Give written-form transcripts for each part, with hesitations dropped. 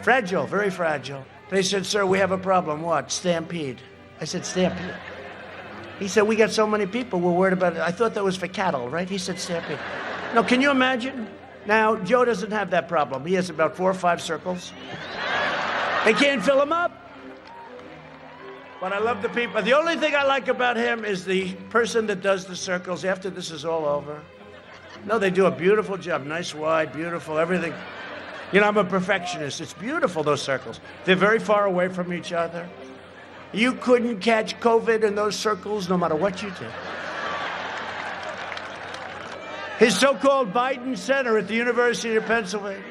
Fragile, very fragile. They said, sir, we have a problem. What? Stampede. I said, stampede. He said, we got so many people, we're worried about it. I thought that was for cattle, right? He said, stampede. No, can you imagine? Now, Joe doesn't have that problem. He has about 4 or 5 circles. They can't fill him up. But I love the people. The only thing I like about him is the person that does the circles after this is all over. No, they do a beautiful job. Nice, wide, beautiful, everything. You know, I'm a perfectionist. It's beautiful, those circles. They're very far away from each other. You couldn't catch COVID in those circles no matter what you did. His so-called Biden Center at the University of Pennsylvania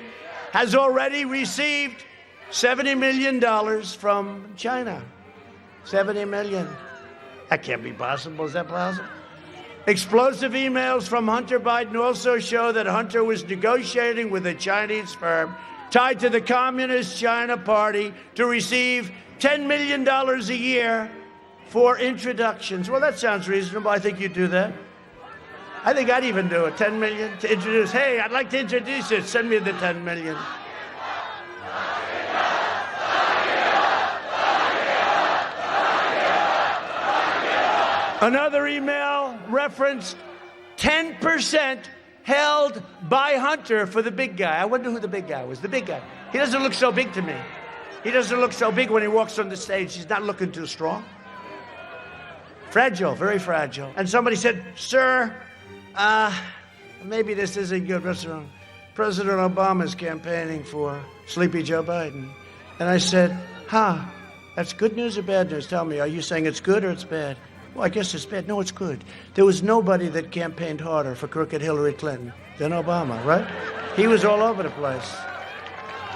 has already received $70 million from China. 70 million. That can't be possible. Is that possible? Explosive emails from Hunter Biden also show that Hunter was negotiating with a Chinese firm tied to the Communist China Party to receive $10 million a year for introductions. Well, that sounds reasonable. I think you'd do that. I think I'd even do it. 10 million to introduce. Hey, I'd like to introduce it. Send me the 10 million. Another email referenced 10% held by Hunter for the big guy. I wonder who the big guy was. The big guy. He doesn't look so big to me. He doesn't look so big when he walks on the stage. He's not looking too strong. Fragile, very fragile. And somebody said, sir, maybe this isn't good. President Obama's campaigning for Sleepy Joe Biden. And I said, that's good news or bad news? Tell me, are you saying it's good or it's bad? Well, I guess it's bad. No, it's good. There was nobody that campaigned harder for crooked Hillary Clinton than Obama, right? He was all over the place.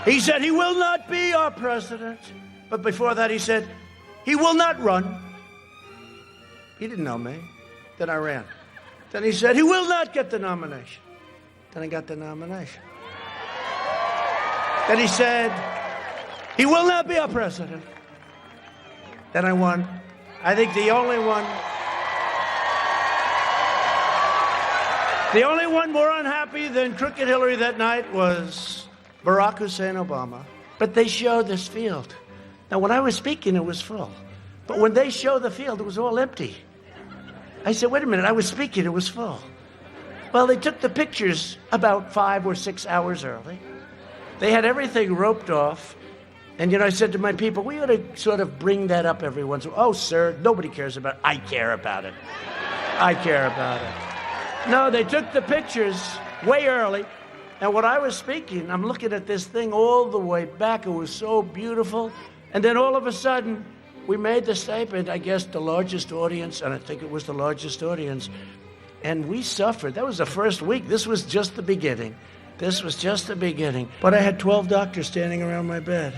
He said he will not be our president. But before that, he said he will not run. He didn't know me. Then I ran. Then he said he will not get the nomination. Then I got the nomination. Then he said he will not be our president. Then I won. I think the only one more unhappy than crooked Hillary that night was Barack Hussein Obama. But they showed this field. Now, when I was speaking, it was full. But when they showed the field, it was all empty. I said, wait a minute, I was speaking, it was full. Well, they took the pictures about 5 or 6 hours early. They had everything roped off. And, you know, I said to my people, we ought to sort of bring that up every once in a while. Oh, sir, nobody cares about it. I care about it. I care about it. No, they took the pictures way early. And when I was speaking, I'm looking at this thing all the way back. It was so beautiful. And then all of a sudden, we made the statement, I guess the largest audience, and I think it was the largest audience. And we suffered. That was the first week. This was just the beginning. This was just the beginning. But I had 12 doctors standing around my bed.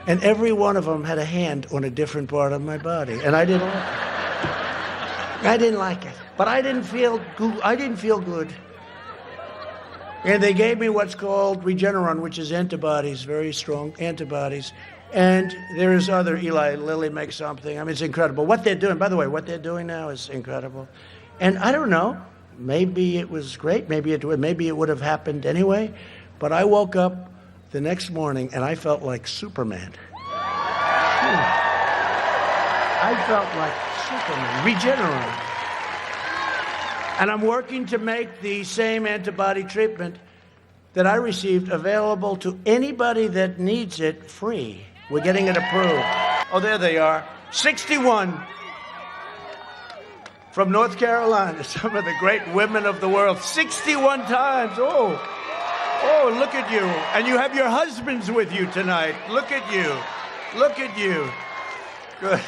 And every one of them had a hand on a different part of my body. And I didn't like it. I didn't like it. But I didn't feel good. And they gave me what's called Regenron, which is antibodies, very strong antibodies. And there is other, Eli Lilly makes something. I mean, it's incredible. What they're doing, by the way, what they're doing now is incredible. And I don't know, maybe it was great, maybe it would have happened anyway. But I woke up the next morning, and I felt like Superman. I felt like Superman. Regenron. And I'm working to make the same antibody treatment that I received available to anybody that needs it free. We're getting it approved. Oh, there they are. 61 from North Carolina, some of the great women of the world. 61 times. Oh, look at you. And you have your husbands with you tonight. Look at you. Look at you. Good.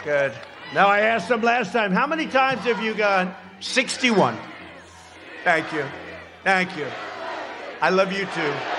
Good. Now, I asked them last time, how many times have you gone? 61. Thank you. Thank you. I love you too.